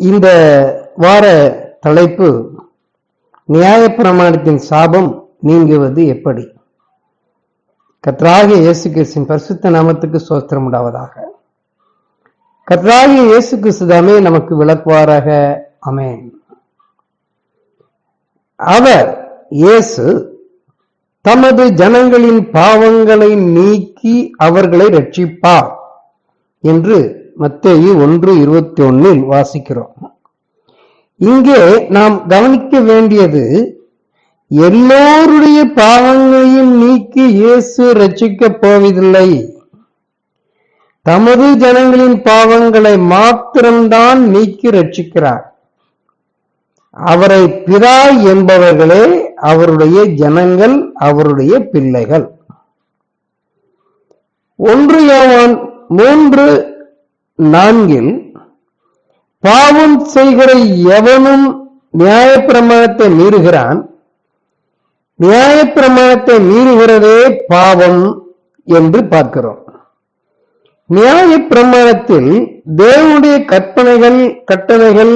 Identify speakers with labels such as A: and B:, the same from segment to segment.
A: இந்த வார தலைப்பு நியாயப்பிரமாணத்தின் சாபம் நீங்குவது எப்படி? கர்த்தராகிய இயேசு கிறிஸ்துவின் பரிசுத்த நாமத்துக்கு ஸ்தோத்திரம் உண்டாவதாக. கர்த்தராகிய இயேசு கிறிஸ்து தாமே நமக்கு விளக்குவாராக. ஆமென். அவர் இயேசு தமது ஜனங்களின் பாவங்களை நீக்கி அவர்களை ரட்சிப்பார் என்று மத்தேயு 1:21 வாசிக்கிறோம். இங்கே நாம் கவனிக்க வேண்டியது, எல்லோருடைய பாவங்களையும் நீக்கி இயேசு ரட்சிக்கப் போவதில்லை. தமது ஜனங்களின் பாவங்களை மாத்திரம்தான் நீக்கி ரட்சிக்கிறார். அவரை பிதா என்பவர்களே அவருடைய ஜனங்கள், அவருடைய பிள்ளைகள். 1 யோவான் 3:4 பாவம் செய்கிற எவனும் நியாயப்பிரமாணத்தை மீறுகிறான், நியாயப்பிரமாணத்தை மீறுகிறதே பாவம் என்று பார்க்கிறோம். நியாயப்பிரமாணத்தில் தேவனுடைய கட்டளைகள்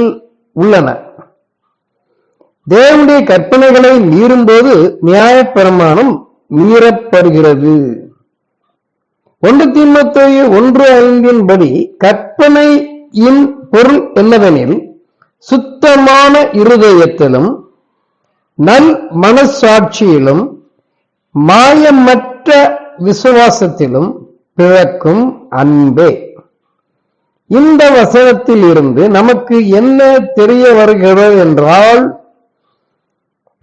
A: உள்ளன. தேவனுடைய கற்பனைகளை மீறும்போது நியாயப்பிரமாணம் மீறப்படுகிறது. 1 தீமோத்தேயு 1:5 படி கற்பனையின் பொருள் என்னவெனில், சுத்தமான இருதயத்திலும் நல் மனசாட்சியிலும் மாயமற்ற விசுவாசத்திலும் பிறக்கும் அன்பே. இந்த வசனத்தில் இருந்து நமக்கு என்ன தெரிய வருகிறது என்றால்,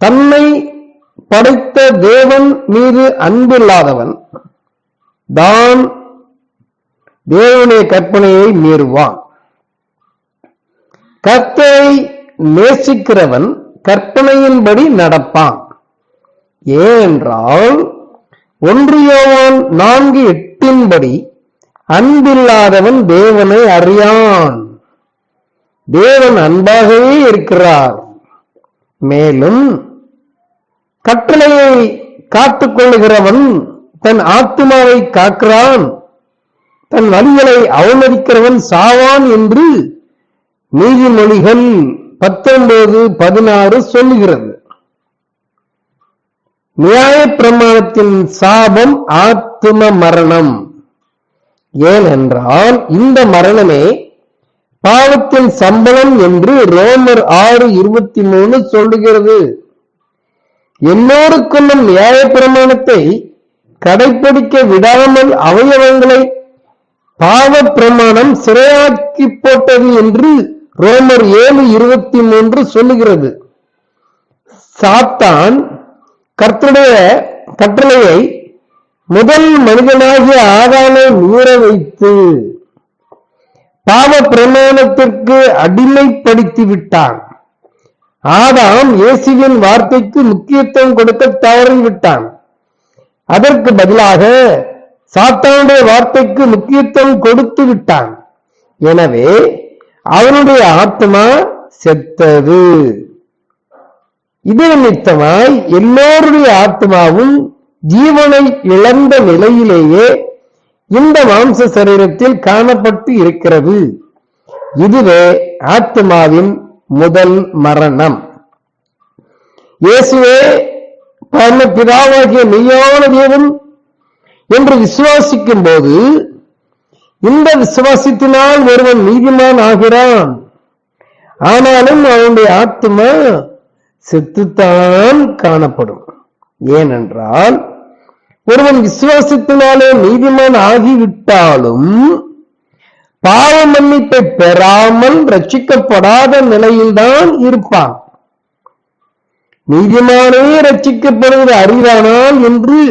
A: தன்னை படைத்த தேவன் மீது அன்பில்லாதவன் தான் தேவனுடைய கற்பனையை மீறுவான். கர்த்தரை நேசிக்கிறவன் கற்பனையின்படி நடப்பான். ஏனென்றால் 1 யோவான் 4:8 படி அன்பில்லாதவன் தேவனை அறியான். தேவன் அன்பாகவே இருக்கிறார். மேலும் கட்டளையை காத்துக் கொள்ளுகிறவன் தன் ஆத்துமாவை காக்கிறான், தன் வழிகளை அவமதிக்கிறவன் சாவான் என்று நீதிமொழிகள் 19:16 சொல்லுகிறது. நியாயப்பிரமாணத்தின் சாபம் ஆத்தும மரணம். ஏனென்றால் இந்த மரணமே பாவத்தின் சம்பளம் என்று ரோமர் 6:23 சொல்லுகிறது. எல்லோருக்கும் நியாயப்பிரமாணத்தை கடைபிடிக்க விடாமல் அவயவங்களை பாவ பிரமாணம் சிறையாக்கி போட்டது என்று ரோமர் 7:23 சொல்லுகிறது. சாத்தான் கர்த்தருடைய கட்டளையை முதல் மனிதனாகிய ஆதாமை மீற வைத்து பாவ பிரமாணத்திற்கு அடிமைப்படுத்தி விட்டான். ஆதாம் இயேசுவின் வார்த்தைக்கு முக்கியத்துவம் கொடுக்க தவறிவிட்டான். அதற்கு பதிலாக சாத்தானுடைய வார்த்தைக்கு முக்கியத்துவம் கொடுத்து விட்டான். எனவே அவனுடைய ஆத்மா செத்தது. இது நிமித்தமாய் எல்லோருடைய ஆத்மாவும் ஜீவனை இழந்த நிலையிலேயே இந்த மாம்ச சரீரத்தில் காணப்பட்டு இருக்கிறது. இதுவே ஆத்மாவின் முதல் மரணம். இயேசுவே பரமபிதாவாகிய மெய்யான தேவன் என்று விசுவாசிக்கும் போது இந்த விசுவாசத்தினால் ஒருவன் நீதிமான் ஆகிறான். ஆனாலும் அவனுடைய ஆத்மா செத்துத்தான் காணப்படும். ஏனென்றால் ஒருவன் விசுவாசத்தினாலே நீதிமான் ஆகிவிட்டாலும் பாவ மன்னிப்பை பெறாமல் ரட்சிக்கப்படாத நிலையில்தான் இருப்பான். நீதிமானே ரட்சிக்கப்படுவது அறிவானால் என்று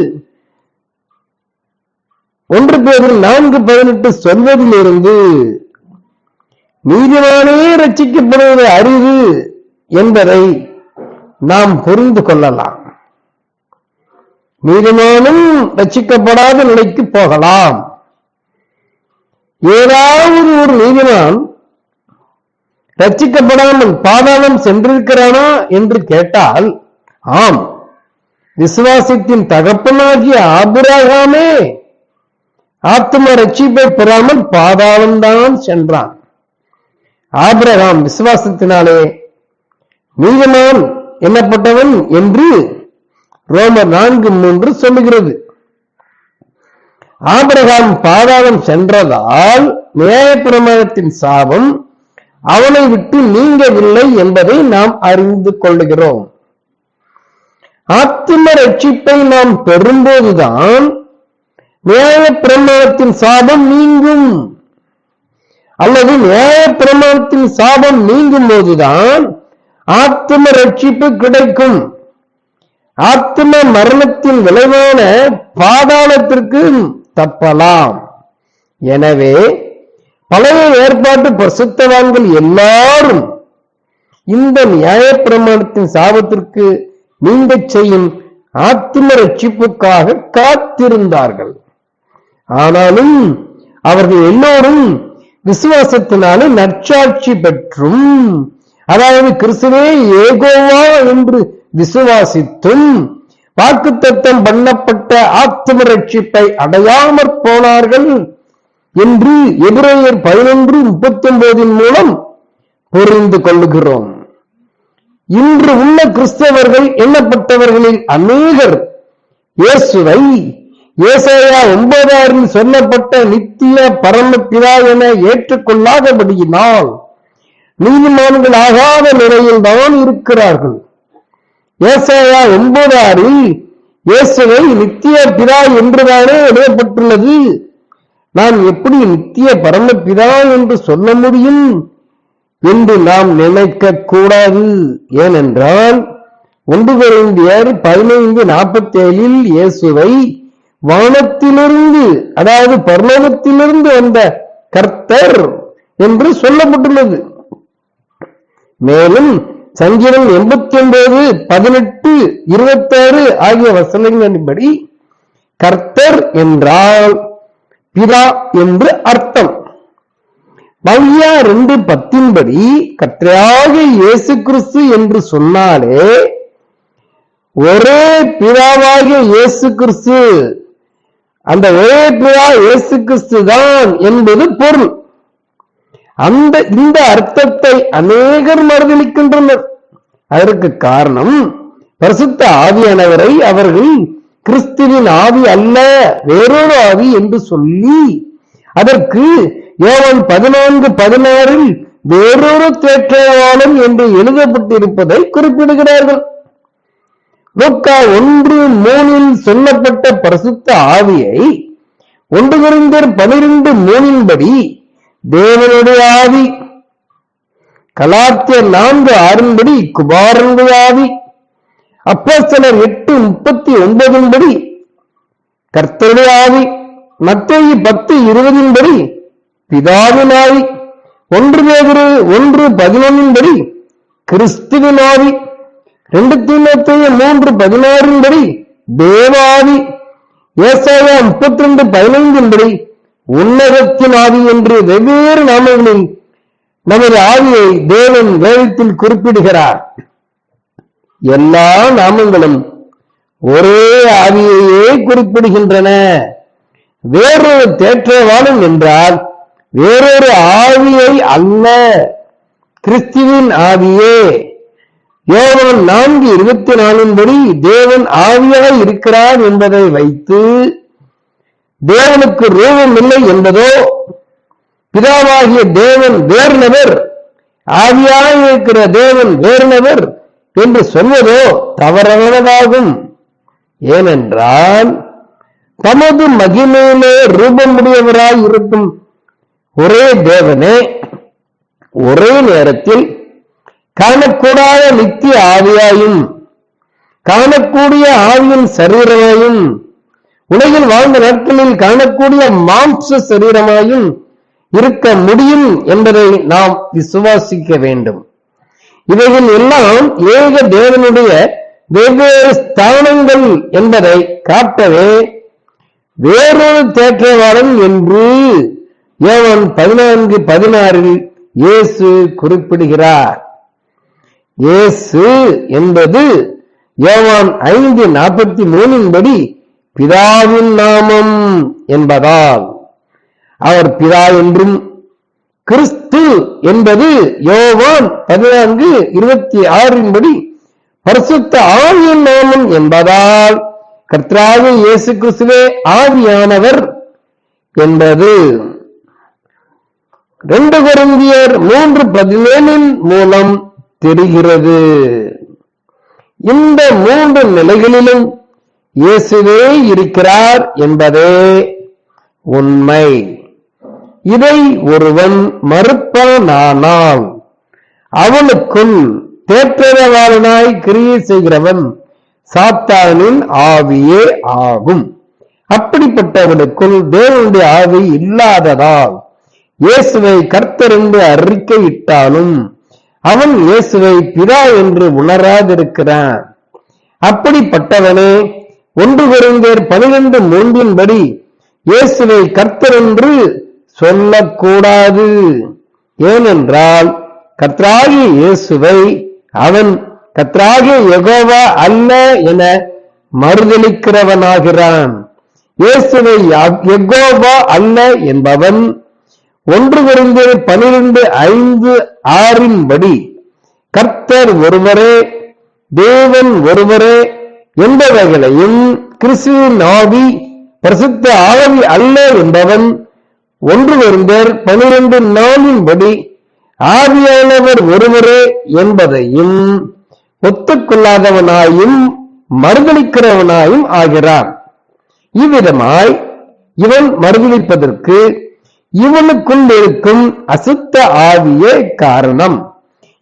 A: 1 பேதுரு 4:18 சொல்வதிலிருந்து நீதிமானே ரட்சிக்கப்படுவது அறிவு என்பதை நாம் புரிந்து கொள்ளலாம். நீதிமானும் ரட்சிக்கப்படாத நிலைக்கு போகலாம். ஏதாவது ஒரு நீதிமான் ரட்சிக்கப்படாமல் பாதாளம் சென்றிருக்கிறானா என்று கேட்டால், ஆம், விசுவாசத்தின் தகப்பனாகிய ஆபிரகாமே ஆத்ம ரட்சிப்பை பெறாமல் பாதாளம்தான் சென்றான். ஆபிரகாம் விசுவாசத்தினாலே நீதிமான் எண்ணப்பட்டவன் என்று ரோமர் 4:3 சொல்லுகிறது. ஆபிரகாம் பாதாளம் சென்றதால் நியாயப்பிரமாணத்தின் சாபம் அவனை விட்டு நீங்கவில்லை என்பதை நாம் அறிந்து கொள்ளுகிறோம். ஆத்தும ரட்சிப்பை நாம் பெறும்போதுதான் நியாயப்பிரமாணத்தின் சாபம் நீங்கும், அல்லது நியாயப்பிரமாணத்தின் சாபம் நீங்கும் போதுதான் ஆத்தும ரட்சிப்பு கிடைக்கும். ஆத்தும மரணத்தின் விளைவான பாதாளத்திற்கு தப்பலாம். எனவே பழைய ஏற்பாட்டு பரிசுத்தவான்கள் எல்லாரும் இந்த நியாயப்பிரமாணத்தின் சாபத்திற்கு நீங்க செய்யும் ஆத்தும ரட்சிப்புக்காக காத்திருந்தார்கள். ஆனாலும் அவர்கள் எல்லோரும் விசுவாசத்தினாலே நற்சாட்சி பெற்றும், அதாவது கிறிஸ்துவே யெகோவா என்று விசுவாசித்தும் வாக்குத்தத்தம் பண்ணப்பட்ட ஆத்தும ரட்சிப்பை அடையாமற் போனார்கள் என்று எபிரேயர் 11:39 மூலம் புரிந்து கொள்ளுகிறோம். இன்று உள்ள கிறிஸ்தவர்கள் எண்ணப்பட்டவர்களில் அநேகர் இயேசுவை ஏசாயா 9:6 சொல்லப்பட்ட நித்திய பரமபிதா என ஏற்றுக்கொள்ளாதபடியினால் நீதிமான்கள் ஆகாத நிலையில் தான் இருக்கிறார்கள். ஏசாயா 9:6 இயேசுவை நித்திய பிதா என்றுதானே எழுதப்பட்டுள்ளது. நான் எப்படி நித்திய பரமபிதா என்று சொல்ல முடியும் என்று நாம் நினைக்க கூடாது. ஏனென்றால் 1 கொரிந்தியர் 15:47 இயேசுவை வானத்திலிருந்து, அதாவது பரலோகத்திலிருந்து வந்த கர்த்தர் என்று சொல்லப்பட்டுள்ளது. மேலும் சங்கீதம் 89:18-26 ஆகிய வசனங்களின்படி கர்த்தர் என்றால் பிதா என்று அர்த்தம். மல்கியா 2:10 படி கர்த்தராக இயேசு கிறிஸ்து என்று சொன்னாலே ஒரே பிதாவாகிய இயேசு கிறிஸ்து, அந்த ஒரே பிதா இயேசு கிறிஸ்து தான் என்பது பொருள். இந்த அர்த்தத்தை அநேகர் மறுதலிக்கின்றனர். அதற்கு காரணம் பரிசுத்த ஆவியானவரை அவர்கள் கிறிஸ்துவின் ஆவி அல்ல, வேறொரு ஆவி என்று சொல்லி அதற்கு யோவான் 14:16 வேறொரு தேற்றவாளன் என்று எழுதப்பட்டிருப்பதை குறிப்பிடுகிறார்கள். லூக்கா 1:3 சொல்லப்பட்ட பரிசுத்த ஆவியை 1 கொரிந்தியர் 12:3 படி தேவனுடைய ஆவி, கலாத்தியர் 4:6 படி குமாரனுடைய ஆவி, அப்போஸ்தலர் 8:39 படி கர்த்தருடைய ஆவி, மத்தேயு 10:20 படி பிதாவின் ஆவி, 1 பேதுரு 1:11 படி கிறிஸ்துவின் ஆவி, 2 தீமோத்தேயு 3:16 படி தேவாவி, ஏசாயா 32:15 படி உன்னதத்தின் ஆவி என்று வெவ்வேறு நாமங்களில் நமது ஆவியை தேவன் வேதத்தில் குறிப்பிடுகிறார். எல்லா நாமங்களும் ஒரே ஆவியையே குறிப்பிடுகின்றன. வேறொரு தேற்றவாளன் என்றால் வேறொரு ஆவியை அல்ல, கிறிஸ்துவின் ஆவியே. யோவான் 4:24 படி தேவன் ஆவியாக இருக்கிறார் என்பதை வைத்து தேவனுக்கு ரூபம் இல்லை என்பதோ, பிதாவாகிய தேவன் வேறுநவர், ஆவியாக இருக்கிற தேவன் வேறுநவர் என்று சொல்வதோ தவறானதாகும். ஏனென்றால் தமது மகிமையிலே ரூபமுடையவராய் இருக்கும் ஒரே தேவனே ஒரே நேரத்தில் காணக்கூடாத நித்திய ஆவியாயும் காணக்கூடிய ஆவியின் சரீரமாயும் உலகில் வாழ்ந்த நாட்களில் காணக்கூடிய மாம்ச சரீரமாயும் இருக்க முடியும் என்பதை நாம் விசுவாசிக்க வேண்டும். இவைகள் எல்லாம் ஏக தேவனுடைய வெவ்வேறு ஸ்தானங்கள் என்பதை காட்டவே வேறொரு தேற்றவாளன் என்று யோவான் 14:16 இயேசு குறிப்பிடுகிறார். இயேசு என்பது யோவான் 5:43 படி பிதாவின் நாமம் என்பதால் அவர் பிதா என்றும் கிறிஸ்து என்பது யோவான் 14:26 படி பரிசுத்த ஆவியின் நாமம் என்பதால் கர்த்தராகிய இயேசு கிறிஸ்துவே ஆவியானவர் என்பது 2 கொரிந்தியர் 3:17 மூலம் தெரிகிறது. இந்த 3 நிலைகளிலும் இயேசுவே இருக்கிறார் என்பதே உண்மை. இதை ஒருவன் மறுப்பானானால் அவனுக்குள் தேற்றரவாளனாய் கிரியை செய்கிறவன் சாத்தானின் ஆவியே ஆகும். அப்படிப்பட்டவனுக்குள் தேவனுடைய ஆவி இல்லாததால் இயேசுவை கர்த்தர் என்று அறிக்கையிட்டாலும் அவன் இயேசுவை பிதா என்று உணராதிருக்கிறான். அப்படிப்பட்டவனே 1 கொரிந்தியர் 12:3 படி இயேசுவை கர்த்தர் என்று சொல்லக்கூடாது. ஏனென்றால் கர்த்தராகிய இயேசுவை அவன் கர்த்தராகிய யெகோவா அல்ல என மறுதலிக்கிறவனாகிறான். இயேசுவை யெகோவா அல்ல என்பவன் 1 கொரிந்தியர் 12:5-6 படி கர்த்தர் ஒருவரே, தேவன் ஒருவரே என்பவைகளையும் கிறிஸ்துவின் ஆவி பரிசுத்த ஆவி அல்ல என்பவன் 1 கொரிந்தியர் 12:4 படி ஆவியானவர் ஒருவரே என்பதையும் ஒத்துக்கொள்ளாதவனாயும் மறுதலிக்கிறவனாயும் ஆகிறான். இவ்விதமாய் இவன் மறுதலிப்பதற்கு இவனுக்குள் இருக்கும் அசுத்த ஆவியே காரணம்.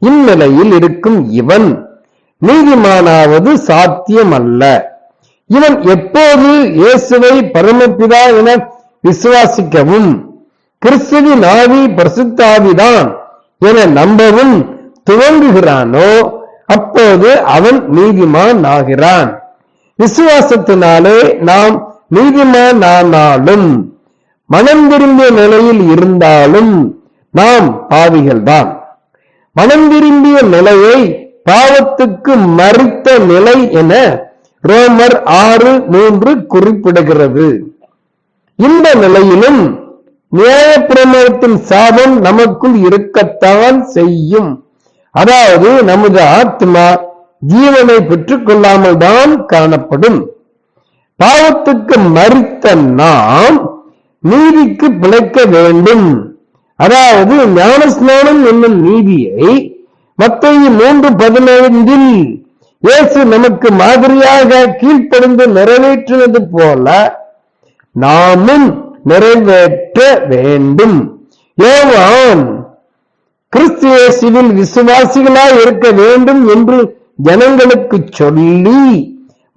A: இந்நிலையில் இருக்கும் இவன் நீதிமானாவது சாத்தியமல்ல. இவன் எப்போது இயேசுவை பரமபிதா என விசுவாசிக்கவும் கிறிஸ்துவின் ஆவி பரிசுத்த ஆவிதான் என நம்பவும் துவங்குகிறானோ அப்போது அவன் நீதிமான் ஆகிறான். விசுவாசத்தினாலே நாம் நீதிமான் ஆனாலும் மனம் திரும்பிய நிலையில் இருந்தாலும் நாம் பாவிகள்தான். மனம் திரும்பிய நிலையை பாவத்துக்கு மறித்த நிலை என ரோமர் 6:3 குறிப்பிடுகிறது. இந்த நிலையிலும் நியாயப்பிரமாணத்தின் சாபம் நமக்குள் இருக்கத்தான் செய்யும். அதாவது நமது ஆத்மா ஜீவனை பெற்றுக் கொள்ளாமல் தான் காணப்படும். பாவத்துக்கு மறித்த நாம் நீதிக்கு பிழைக்க வேண்டும். அதாவது ஞானஸ்நானம் என்னும் நீதியை மத்தேயு 3:15 இயேசு நமக்கு மாதிரியாக கீழ்ப்படிந்து நிறைவேற்றினது போல நாமும் நிறைவேற்ற வேண்டும். யோவான் கிறிஸ்து இயேசுவில் விசுவாசிகளாய் இருக்க வேண்டும் என்று ஜனங்களுக்கு சொல்லி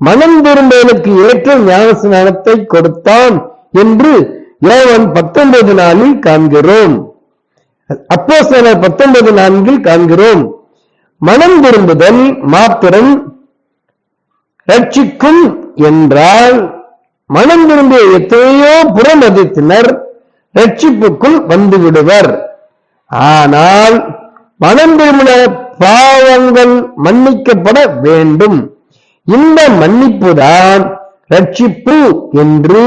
A: மனம் திரும்பலுக்கு ஏற்ற ஞானஸ்நானத்தை கொடுத்தான் என்று யோவான் 19:4 காண்கிறோம். அப்போஸ்தலர் 19:4 காண்கிறோம். மனம் திரும்புதல் மாத்திரம் ரட்சிக்கும் என்றால் மனம் திரும்பிய எத்தனையோ புறமதத்தினர் ரட்சிப்புக்குள் வந்து விடுவர். ஆனால் மனம் திரும்பின பாவங்கள் மன்னிக்கப்பட வேண்டும். இந்த மன்னிப்புதான் ரட்சிப்பு என்று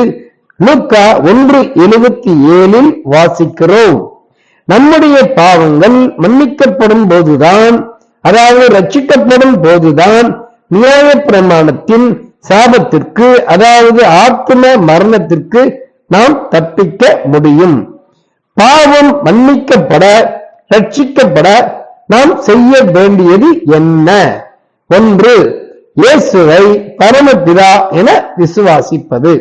A: லூக்கா 1:77 வாசிக்கிறோம். நம்முடைய பாவங்கள் மன்னிக்கப்படும் போதுதான், அதாவது ரட்சிக்கப்படும் போதுதான் நியாய பிரமாணத்தின் சாபத்திற்கு, அதாவது ஆத்ம மரணத்திற்கு நாம் தப்பிக்க முடியும். பாவம் மன்னிக்கப்பட ரட்சிக்கப்பட நாம் செய்ய வேண்டியது என்ன? 1. இயேசுவை பரமபிதா என விசுவாசிப்பது.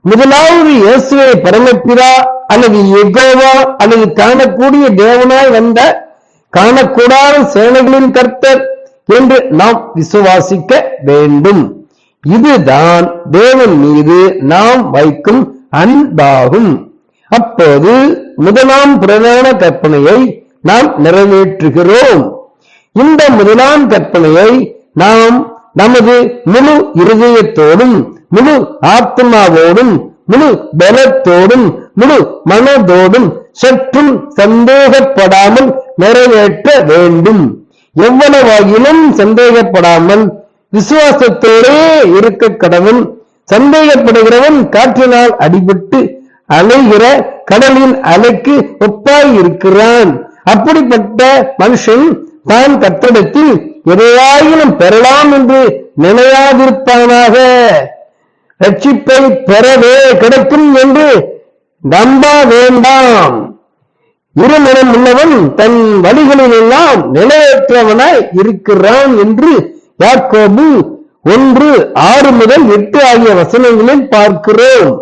A: முதலாவது இயேசுவை பரமபிதா அல்லது யெகோவா அல்லது காணக்கூடிய தேவனாய் வந்த காணக்கூடாத சேனைகளின் கர்த்தர் என்று நாம் விசுவாசிக்க வேண்டும். இதுதான் தேவன் மீது நாம் வைக்கும் அன்பாகும். அப்போது முதலாம் பிரதான கற்பனையை நாம் நிறைவேற்றுகிறோம். இந்த முதலாம் கற்பனையை நாம் நமது முழு இருதயத்தோடும் முழு ஆத்மாவோடும் முழு பலத்தோடும் முழு மனதோடும் சற்றும் சந்தேகப்படாமல் நிறைவேற்ற வேண்டும். எவ்வளவாகிலும் சந்தேகப்படாமல் விசுவாசத்தோடே இருக்க கடவுள். சந்தேகப்படுகிறவன் காற்றினால் அடிபட்டு அலைகிற கடலின் அலைக்கு ஒப்பாய் இருக்கிறான். அப்படிப்பட்ட மனுஷன் தான் கர்த்தரிடத்தில் எதையாயினும் பெறலாம் என்று நினையாதிருப்பானாக. ரட்சிப்பை பெறவே கிடைக்கும் என்று நம்ப வேண்டாம். இருமனம் உள்ளவன் தன் வழிகளில் எல்லாம் நிலையற்றவனாய் இருக்கிறான் என்று யாக்கோபு 1:6 முதல் 8 ஆகிய வசனங்களில் பார்க்கிறோம்.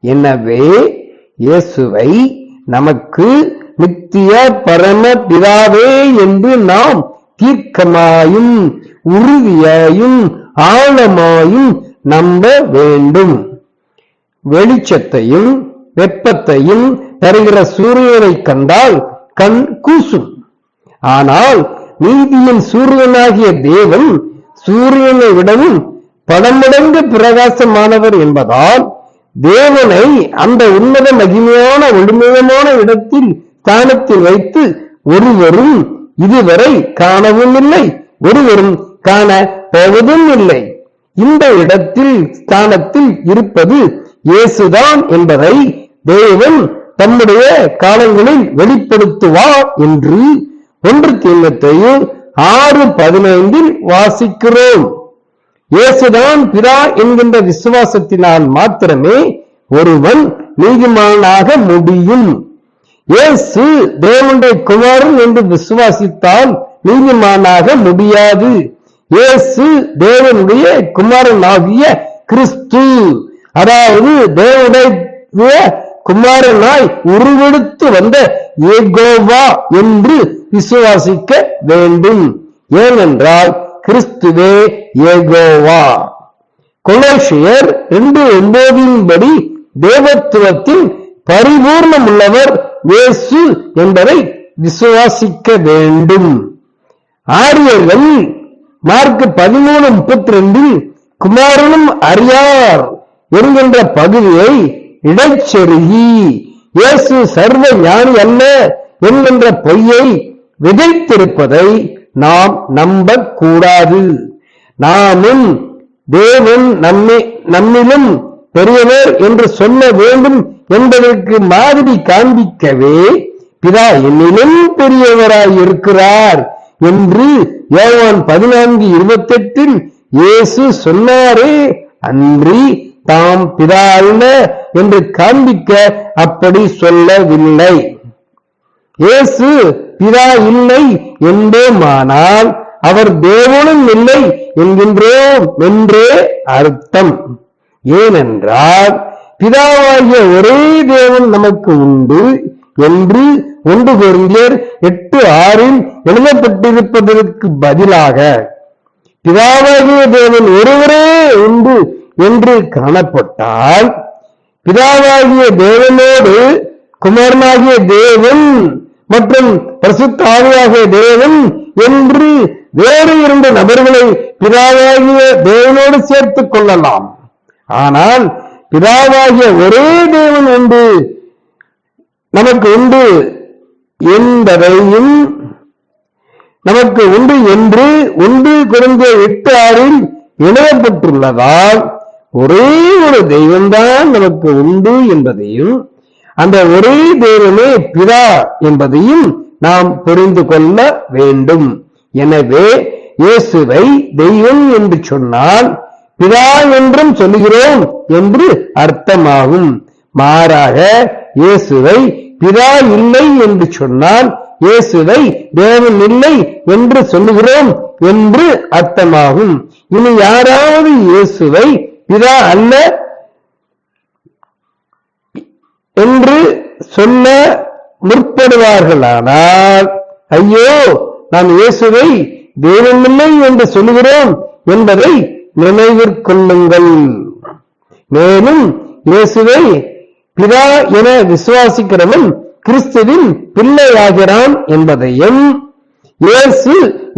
A: எனவே இயேசுவை நமக்கு நித்திய பரம பிதாவே என்று நாம் தீர்க்கமாயும் உறுதியாயும் ஆழமாயும் நம்ப வேண்டும். வெளிச்சத்தையும் வெப்பத்தையும் தருகிற சூரியனை கண்டால் கண் கூசும். ஆனால் நீதியின் சூரியனாகிய தேவன் சூரியனை விடவும் பலமடங்கு பிரகாசமானவர் என்பதால் தேவனை அந்த உன்னத மகிமையான ஒளிமயமான இடத்தில் ஸ்தானத்தில் வைத்து ஒருவரும் இதுவரை காணவும் இல்லை, ஒருவரும் காண போவதும் இல்லை. இந்த இடத்தில் ஸ்தானத்தில் இருப்பது இயேசுதான் என்பதை தேவன் தம்முடைய காலங்களில் வெளிப்படுத்துவார் என்று 1 தீமோத்தேயு 6:15 வாசிக்கிறோம். இயேசுதான் பிதா என்கின்ற விசுவாசத்தினால் மாத்திரமே ஒருவன் நீதிமானாக முடியும். இயேசு தேவனுடைய குமாரன் என்று விசுவாசித்தால் நீதிமானாக முடியாது. இயேசு தேவனுடைய குமாரனாகிய கிறிஸ்து, அதாவது தேவனுடைய குமாரனாய் உருவெடுத்து வந்த யெகோவா என்று விசுவாசிக்க வேண்டும். ஏனென்றால் கிறிஸ்துவே யெகோவா. கொலோசியர் 2:9 படி தேவத்துவத்தில் பரிபூர்ணம் உள்ளவர் இயேசு என்பதை விசுவாசிக்க வேண்டும். ஆரியர்கள் மார்க் 13:32 குமாரனும் அறியார் என்கின்ற பகுதியை இடைச்செருகி இயேசு சர்வ ஞானி அல்ல என்கின்ற பொய்யை விதைத்திருப்பதை நாம் நம்பக்கூடாது. நாமும் தேவன் நம்மிலும் பெரியவர் என்று சொல்ல வேண்டும் என்பதற்கு மாதிரி காண்பிக்கவே பிதா என்னிலும் பெரியவராய் இருக்கிறார் என்று யோவான் 14:28 இயேசு சொன்னாரே அன்றி தாம் பிதா அல்ல என்று காண்பிக்க அப்படி சொல்லவில்லை. இயேசு பிதா இல்லை என்போமானால் அவர் தேவனும் இல்லை என்கின்றோம் என்றே அர்த்தம். ஏனென்றால் பிதாவாகிய ஒரே தேவன் நமக்கு உண்டு என்று 1 கொரிந்தியர் 8:6 எழுதப்பட்டிருப்பதற்கு பதிலாக பிதாவாகிய தேவன் ஒருவரே உண்டு என்று காணப்பட்டால் பிதாவாகிய தேவனோடு குமாரனாகிய தேவன் மற்றும் பரிசுத்த ஆவியாகிய தேவன் என்று வேறு 2 நபர்களை பிதாவாகிய தேவனோடு சேர்த்துக் கொள்ளலாம். ஆனால் பிதாவாகிய ஒரே தேவன் உண்டு நமக்கு உண்டு என்பதையும் நமக்கு உண்டு என்று 1 கொரிந்தியர் 8:6 எழுதப்பட்டுள்ளதால் ஒரே ஒரு தெய்வம்தான் நமக்கு உண்டு என்பதையும் அந்த ஒரே தேவனே பிதா என்பதையும் நாம் புரிந்து கொள்ள வேண்டும். எனவே இயேசுவை தெய்வம் என்று சொன்னால் பிதா என்றும் சொல்லுகிறோம் என்று அர்த்தமாகும். மாறாக இயேசுவை பிதா இல்லை என்று சொன்னால் இயேசுவை தேவன் இல்லை என்று சொல்லுகிறோம் என்று அர்த்தமாகும். இனி யாராவது இயேசுவை பிதா அல்ல என்று சொல்ல முற்படுவார்களானால் ஐயோ நாம் இயேசுவை தேவனில்லை என்று சொல்லுகிறோம் என்பதை நினைவிற்கொள்ளுங்கள். மேலும் இயேசுவை பிதா என விசுவாசிக்கிறவன் கிறிஸ்துவின் பிள்ளையாகிறான் என்பதையும் இயேசு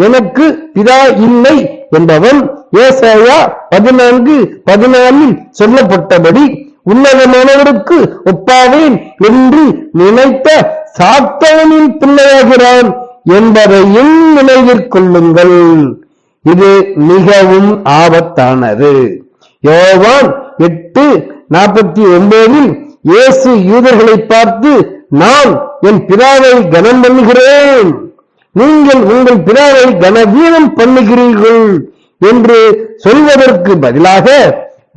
A: எனக்கு பிதா இல்லை என்பவன் ஏசாயா 14:14 சொல்லப்பட்டபடி உன்னதமானவருக்கு ஒப்பாவேன் என்று நினைத்த சாத்தானின் பிள்ளையாகிறான் என்பதையும் நினைவிற்கொள்ளுங்கள். இது மிகவும் ஆபத்தானது. யோவான் 8:49 இயேசு யூதர்களை பார்த்து, நான் என் பிதாவை கனம் பண்ணுகிறேன், நீங்கள் உங்கள் பிதாவை கனவீனம் பண்ணுகிறீர்கள் என்று சொல்வதற்கு பதிலாக,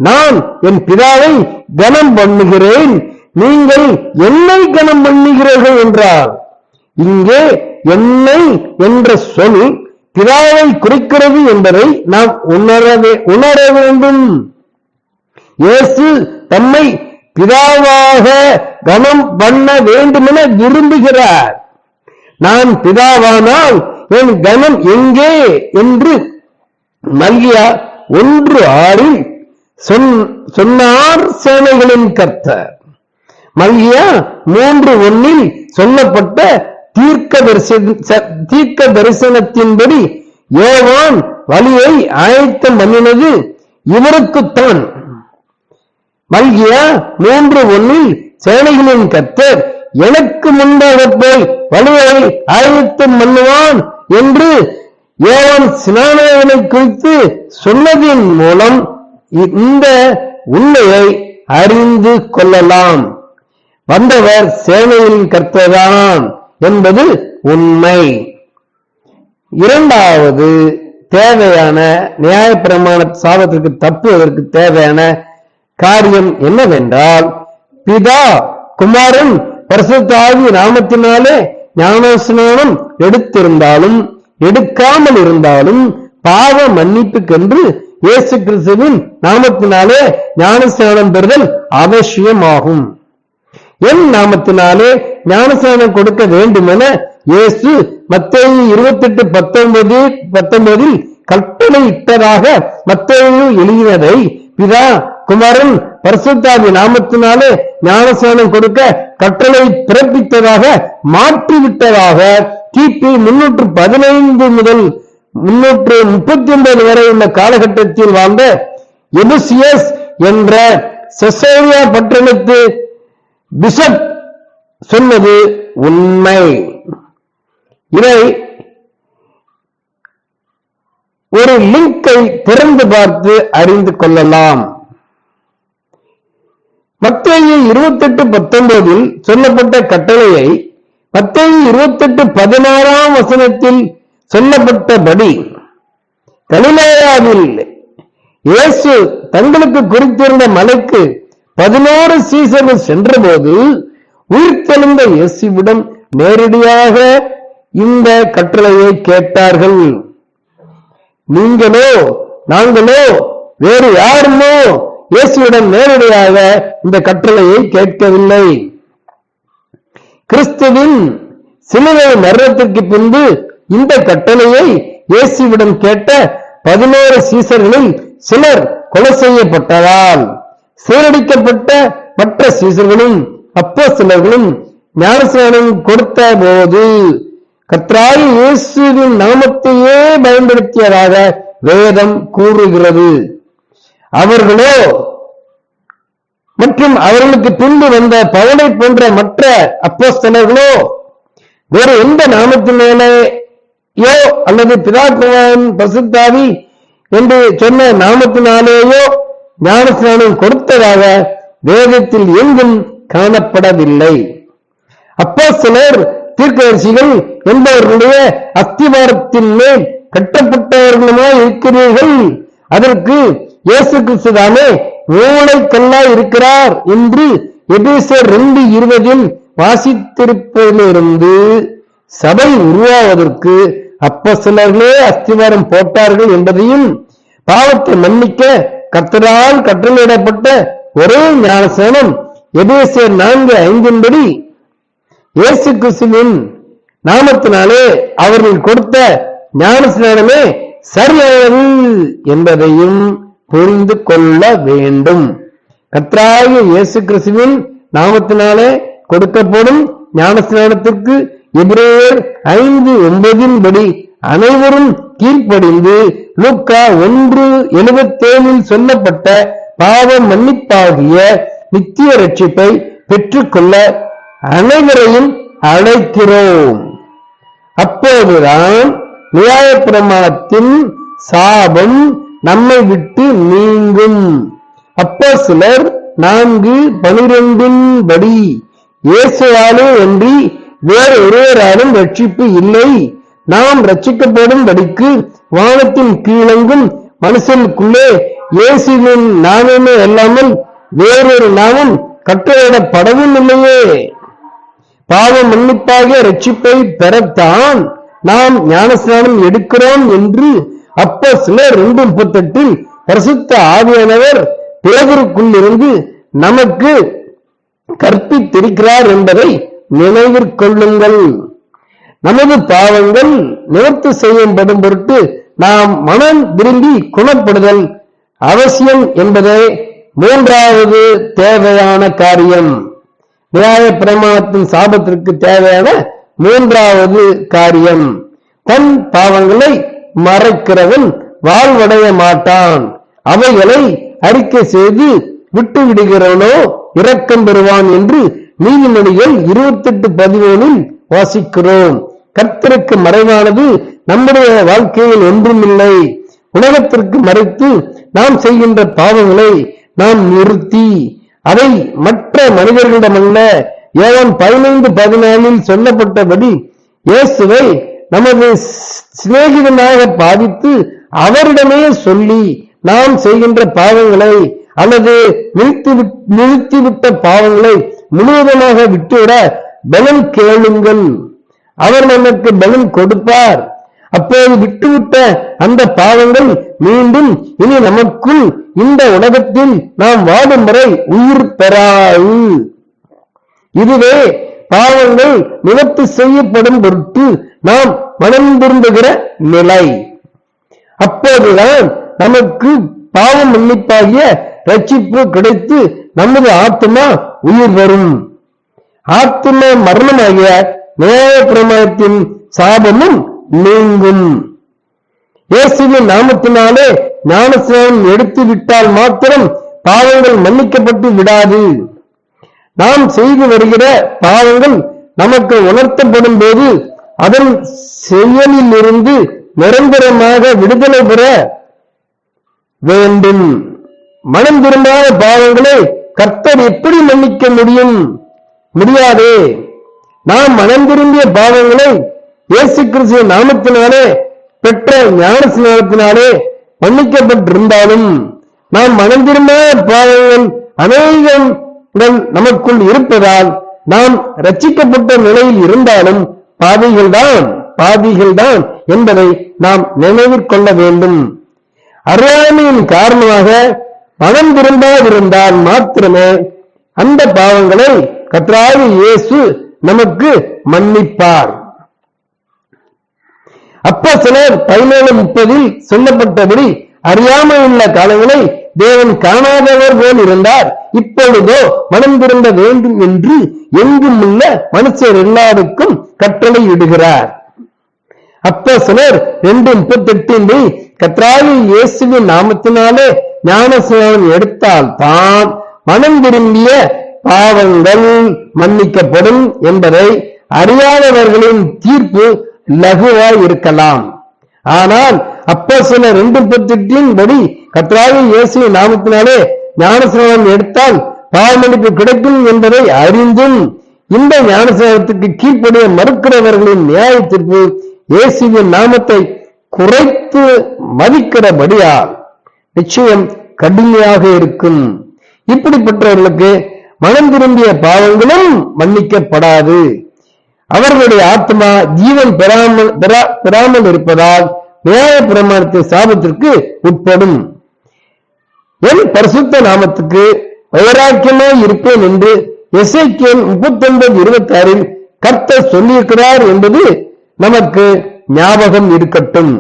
A: நான் என் பிதாவை கனம் பண்ணுகிறேன், நீங்கள் என்னை கனம் பண்ணுகிறீர்கள் என்றார். இங்கே என்னை என்ற சொல் பிதாவை குறிக்கிறது என்பதை நாம் உணர வேண்டும். இயேசு தம்மை பிதாவாக கனம் பண்ண வேண்டுமென விரும்புகிறார். நான் பிதாவானால் என் கனம் எங்கே என்று மல்கியா 1:6 சொன்னார் சேனைகளின் கர்த்தர். மல்கியா 3:1 சொல்லப்பட்ட தீர்க்க தரிசனத்தின்படி யோவான் வழியை ஆயத்தம் பண்ணினது இவருக்குத்தான். மல்கியா 3:1 சேனைகளின் கர்த்தர் எனக்கு முன்பாக போய் வழியை ஆயத்தம் பண்ணுவான் என்று யோவான் ஸ்நானகனை குறித்து சொன்னதின் மூலம் இந்த உண்மையை அறிந்து கொள்ளலாம். வந்தவர் சேனையின் கர்த்தர்தான் என்பது உண்மை. இரண்டாவது தேவையான நியாயப்பிரமாண சாபத்திற்கு தப்புவதற்கு தேவையான காரியம் என்னவென்றால், பிதா குமாரன் பரிசுத்த ஆவி நாமத்தினாலே ஞானஸ்நானம் எடுத்திருந்தாலும் எடுக்காமல் இருந்தாலும் பாவ மன்னிப்புக்கென்று இயேசு கிறிஸ்துவின் நாமத்தினாலே ஞானஸ்நானம் பெறுதல் அவசியமாகும். என் நாமத்தினாலே ஞானஸ்நானம் கொடுக்க வேண்டும் என இயேசு மத்தேயு 28:19 கட்டளையிட்டதாக மத்தேயு எழுதினதை பிதா குமாரன் பரிசுத்த ஆவி நாமத்தினாலே ஞானஸ்நானம் கொடுக்க கட்டளை பிறப்பித்ததாக மாற்றிவிட்டதாக கிபி 315 முதல் 339 வரை உள்ள காலகட்டத்தில் வாழ்ந்த எபுசியஸ் என்ற செசேரியா பட்டணத்து பிஷப் சொன்னது உண்மை. இதை ஒரு லிங்கை திறந்து பார்த்து அறிந்து கொள்ளலாம். மத்தேயு 28:19 சொல்லப்பட்ட கட்டளையை மத்தேயு 28:16 சொல்லப்பட்டபடி கலிலேயாவில் இயேசு தங்களுக்கு குறித்திருந்த மலைக்கு 11 சீசர்கள் சென்றபோது உயிர்த்தெழுந்த இயேசுவிடம் நேரடியாக இந்த கட்டளையை கேட்டார்கள். நீங்களோ நாங்களோ வேறு யாருமோ இயேசுவிடம் நேரடியாக இந்த கட்டளையை கேட்கவில்லை. கிறிஸ்துவின் சிலுவை மரணத்திற்கு பின்பு இந்த கட்டளையை இயேசுவிடம் கேட்ட 11 சீசர்களில் சிலர் கொலை செய்யப்பட்டதால் சீரடிக்கப்பட்ட மற்ற சீசர்களும் அப்போஸ்தலர்களும் ஞானஸ்நானம் கொடுத்த போது கர்த்தராகிய இயேசுவின் நாமத்தையே பயன்படுத்தியதாக வேதம் கூறுகிறது. அவர்களோ மற்றும் அவர்களுக்கு பின்பு வந்த பவுலை போன்ற மற்ற அப்போஸ்தலர்களோ வேறு எந்த நாமத்தினாலேயோ அல்லது பிதாக்குமாரன் பரிசுத்த ஆவி என்று சொன்ன நாமத்தினாலேயோ ஞானஸ்நானம் கொடுத்ததாக வேதத்தில் எங்கும் காணப்படவில்லை. அப்போஸ்தலர் தீர்க்கதரிசிகள் என்பவர்களுடைய அஸ்திவாரத்தின் மேல் கட்டப்பட்டவர்களுமாய் இருக்கிறீர்கள். அதற்கு இயேசு கிறிஸ்துதானே மூளைக்கல்லாய் இருக்கிறார் என்று எபேசியர் 2:20 வாசித்திருப்பதிலிருந்து சபை உருவாவதற்கு அப்போஸ்தலர்களே அஸ்திவாரம் போட்டார்கள் என்பதையும் பாவத்தை மன்னிக்க கர்த்தரால் கட்டளையிடப்பட்ட ஒரே ஞானஸ்நானம் எபேசியர் 4:5 இயேசு கிறிஸ்துவின் நாமத்தினாலே அவர்கள் கொடுத்த ஞானஸ்நானமே சரியானது என்பதையும் புரிந்து கொள்ள வேண்டும். கர்த்தராகிய இயேசு கிறிஸ்துவின் நாமத்தினாலே கொடுக்கப்படும் ஞானஸ்நானத்திற்கு எபிரேயர் 5:9 படி அனைவரும் கீழ்ப்படிந்து லூக்கா 1:77 சொல்லப்பட்ட பாவ மன்னிப்பாகிய நித்திய ரட்சிப்பை பெற்றுக்கொள்ள அனைவரையும் அழைக்கிறோம். அப்போதுதான் நியாயப்பிரமாணத்தின் சாபம் நம்மை விட்டு நீங்கும். அப்போஸ்தலர் 4:12 படி இயேசுவாலே அன்றி வேறு ஒருவராலும் ரட்சிப்பு இல்லை. நாம் ரட்சிக்கப்படும் படிக்கு வானத்தின் கீழெங்கும் மனுஷனுக்குள்ளே இயேசுவின் நாமமே அல்லாமல் வேறொரு நாமம் கட்டளையிடப்படவும் இல்லையே. பாவ மன்னிப்பாகிய ரட்சிப்பை பெறத்தான் நாம் ஞானஸ்நானம் எடுக்கிறோம் என்று அப்போஸ்தலர் 2:38 பரிசுத்த ஆவியானவர் பிறகுக்குள்ளிருந்து நமக்கு கற்பித்திருக்கிறார் என்பதை நினைவிற்கொள்ளுங்கள். நமது பாவங்கள் நிவர்த்தி செய்யப்படும் பொருட்டு நாம் மனம் விரும்பி குணப்படுதல் அவசியம் என்பதே 3வது தேவையான காரியம். நியாய பிரமாணத்தின் சாபத்திற்கு தேவையான 3வது காரியம். தன் பாவங்களை மறைக்கிறவன் வாழ்வடைய மாட்டான். அவைகளை அறிக்கை செய்து விட்டு விடுகிறவனோ இரக்கம் பெறுவான் என்று நீதிமொழிகள் 28:13 வாசிக்கிறோம். கர்த்தருக்கு மறைவானது நம்முடைய வாழ்க்கையில் ஒன்றுமில்லை. உலகத்திற்கு மறைத்து நாம் செய்கின்ற பாவங்களை நாம் நிறுத்தி அதை மற்ற மனிதர்களிடமல்ல, யோவான் 15:14 சொல்லப்பட்டபடி இயேசுவை நமது சிநேகிதனாக பாவித்து அவரிடமே சொல்லி நாம் செய்கின்ற பாவங்களை அல்லது நிறுத்திவிட்ட பாவங்களை முழுவதுமாக விட்டுவிட பலன் கேளுங்கள். அவர் நமக்கு பலன் கொடுப்பார். அப்போது விட்டுவிட்ட அந்த பாவங்கள் மீண்டும் இனி நமக்குள் இந்த உலகத்தில் நாம் வாடும் வரை உயிர் பெறாது. இதுவே பாவங்கள் நிவர்த்தி செய்யப்படும் பொருட்டு நாம் மனம் திரும்புகிற நிலை. அப்போதுதான் நமக்கு பாவ மன்னிப்பாகிய ரட்சிப்பு கிடைத்து நமது ஆத்மா உயிர் வரும். ஆத்மா மரணமாகிய நியாய பிரமாணத்தின் சாபமும் நீங்கும். இயேசுவின் நாமத்தினாலே ஞானஸ்நானம் எடுத்து விட்டால் மாத்திரம் பாவங்கள் மன்னிக்கப்பட்டு விடாது. நாம் செய்து வருகிற பாவங்கள் நமக்கு உணர்த்தப்படும் போது அதன் செயலில் இருந்து நிரந்தரமாக விடுதலை பெற வேண்டும். மனம் திரும்பாத பாவங்களை கர்த்தர் எப்படி மன்னிக்க முடியும்? முடியாதே. நாம் மனம் திரும்பிய பாவங்களை இயேசு கிறிஸ்து நாமத்தினாலே பெற்ற ஞான ஸ்நானத்தினாலே மன்னிக்கப்பட்டிருந்தாலும் நாம் மனம் திரும்பாத பாவங்கள் அநேகம் நமக்குள் இருப்பதால் நாம் ரட்சிக்கப்பட்ட நிலையில் இருந்தாலும் பாவிகள்தான் என்பதை நாம் நினைவில் கொள்ள வேண்டும். அறியாமையின் காரணமாக மனம் திரும்பாதிருந்தால் மாத்திரமே அந்த பாவங்களை கர்த்தராகிய இயேசு நமக்கு மன்னிப்பார். அப்போஸ்தலர் 17:30 சொல்லப்பட்டபடி அறியாமையுள்ள காலங்களை தேவன் காணாதவர் போல் இருந்தார். இப்பொழுதோ மனம் திரும்ப வேண்டும் என்று எங்கும் உள்ள மனுஷர் எல்லாருக்கும் கட்டளை இடுகிறார். அப்போஸ்தலர் 2:38 கர்த்தராகிய இயேசுவின் நாமத்தினாலே ஞானஸ்நானம் எடுத்தால் தான் மனம் திரும்பிய பாவங்கள் மன்னிக்கப்படும் என்பதை அறியாதவர்களின் தீர்ப்பு லகுவாய் இருக்கலாம். ஆனால் அப்போஸ்தலர் 2:38 படி கர்த்தராகிய இயேசுவின் நாமத்தினாலே ஞானஸ்நானம் எடுத்தால் பாவ மன்னிப்பு கிடைக்கும் என்பதை அறிந்தும் இந்த ஞானஸ்நானத்துக்கு கீழ்ப்படிய மறுக்கிறவர்களின் நியாய தீர்ப்பு இயேசுவின் நாமத்தை குறைத்து மதிக்கிறபடியால் நிச்சயம் கடுமையாக இருக்கும். இப்படிப்பட்டவர்களுக்கு மனம் திரும்பிய பாவங்களும் மன்னிக்கப்படாது. அவர்களுடைய ஆத்மா ஜீவன் பெறாமல் இருப்பதால் நியாய பிரமாணத்தின் சாபத்திற்கு உட்படும். என் பரிசுத்த நாமத்துக்கு வைராக்கியமாய் இருப்பேன் என்று எசேக்கியேல் 39:26 கர்த்தர் சொல்லியிருக்கிறார் என்பது நமக்கு ஞாபகம் இருக்கட்டும்.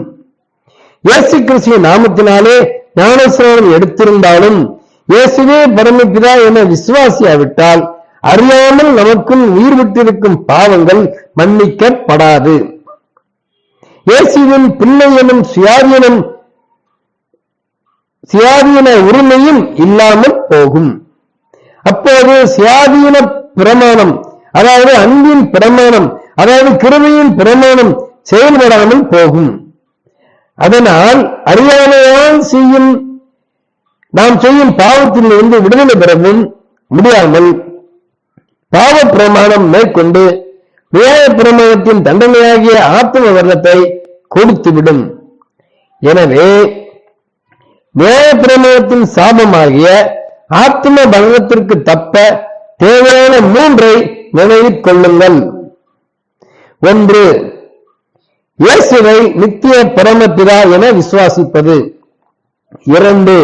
A: இயேசு கிறிஸ்துவின் நாமத்தினாலே ஞானஸ்நானம் எடுத்திருந்தாலும் இயேசுவே பரமபிதா என விசுவாசியாவிட்டால் அறியாமல் நமக்குள் உயிர் விட்டிருக்கும் பாவங்கள் மன்னிக்கப்படாது. இயேசுவின் பிள்ளை எனும் சுயாதீன உரிமையும் இல்லாமல் போகும். அப்போது சுயாதீன பிரமாணம், அதாவது அன்பின் பிரமாணம், அதாவது கிருபையின் பிரமாணம் செயல்படாமல் போகும். அதனால் அறியாமையால் செய்யும் நாம் செய்யும் பாவத்தில் இருந்து விடுதலை பெறவும் முடியாமல் பாவ பிரமாணம் மேற்கொண்டு நியாய பிரமாணத்தின் தண்டனையாகிய ஆத்ம வர்ணத்தை கொடுத்துவிடும். எனவே நியாய பிரமாணத்தின் சாபமாகிய ஆத்ம பலத்திற்கு தப்ப தேவையான 3 நினைவில் கொள்ளுங்கள். 1. இயேசுவை நித்திய பரமபிதா என விசுவாசிப்பது. 2.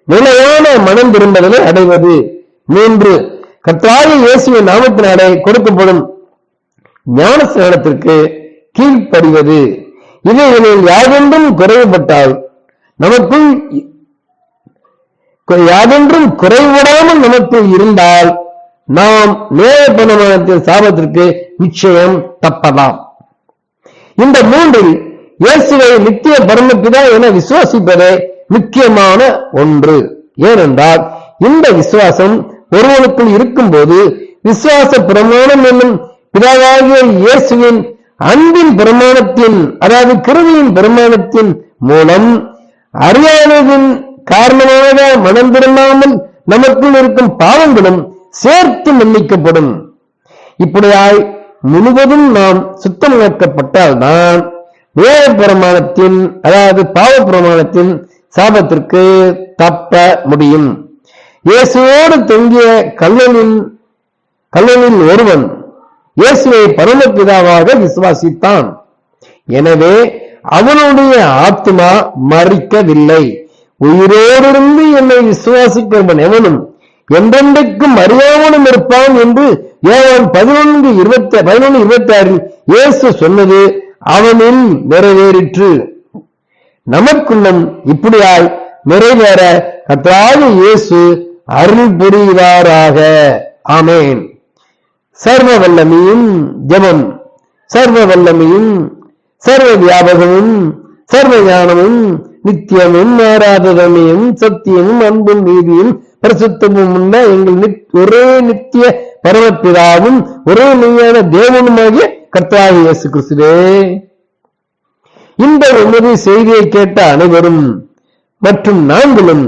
A: நிலையான மனம் திரும்புதலை அடைவது. 3. கர்த்தராகிய இயேசுவின் நாமத்தினாலே கொடுக்கப்படும் ஞான ஸ்நானத்திற்கு கீழ்ப்படிவது. இவைகளில் யாதொன்றும் குறைவுபட்டால் நமக்குள் யாதொன்றும் குறைவிடாமல் நமக்குள் இருந்தால் நாம் நியாய பிரமாணத்தின் சாபத்திற்கு நிச்சயம் தப்பலாம். இந்த 3இல் இயேசுவை நித்திய பரமபிதா என விசுவாசிப்பதே முக்கியமான ஒன்று. ஏனென்றால் இந்த விசுவாசம் ஒருவனுக்குள் இருக்கும் போது விசுவாச பிரமாணம் என்னும் பிதாவாகிய இயேசுவின் அன்பின் பிரமாணத்தின், அதாவது கிருபையின் பிரமாணத்தின் மூலம் அறியாததின் காரணமாக மனம் திரும்பாமல் நமக்குள் இருக்கும் பாவங்களும் சேர்த்து மன்னிக்கப்படும். இப்படியாய் முழுவதும் நாம் சுத்தமாக்கப்பட்டால்தான் வேத பிரமாணத்தின், அதாவது பாவ பிரமாணத்தின் சாபத்திற்கு தப்ப முடியும். இயேசுவோடு தங்கிய கல்லனில் ஒருவன் இயேசுவை பரமபிதாவாக விசுவாசித்தான். எனவே அவனுடைய ஆத்மா மரிக்கவில்லை. உயிரோடிருந்து என்னை விசுவாசிக்கிறவன் எவனும் என்றென்றைக்கும் அறியாமலும் இருப்பான் என்று யோவான் 11:26 இயேசு சொன்னது அவனில் நிறைவேறிற்று. நமக்குள்ளும் இப்படியாய் நிறைவேற கர்த்தராகிய இயேசு அருள் புரிவாராக. ஆமென். சர்வ வல்லமையும் ஜெபம். சர்வ வல்லமையும் சர்வ வியாபகமும் சர்வ ஞானமும் நித்தியமும் மாறாததமையும் சத்தியமும் அன்பும் நீதியும் பரிசுத்தமும் உள்ள எங்கள் ஒரே நித்திய பரமபிதாவும் ஒரே மெய்யான தேவனுமாகிய கர்த்தராகிய இயேசு கிறிஸ்துவே, இந்த உமது செய்தியை கேட்ட அனைவரும் மற்றும் நாங்களும்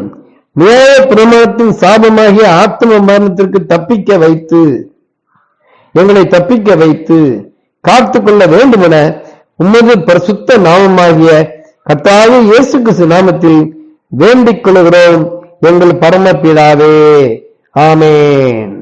A: நியாய பிரமாணத்தின் சாபமாகிய ஆத்ம மரணத்திற்கு எங்களை தப்பிக்க வைத்து காத்துக்கொள்ள வேண்டுமென உமது பரிசுத்த நாமமாகிய கர்த்தராகிய இயேசு கிறிஸ்து நாமத்தில் வேண்டிக் கொள்கிறோம் எங்கள் பரமபிதாவே. ஆமென்.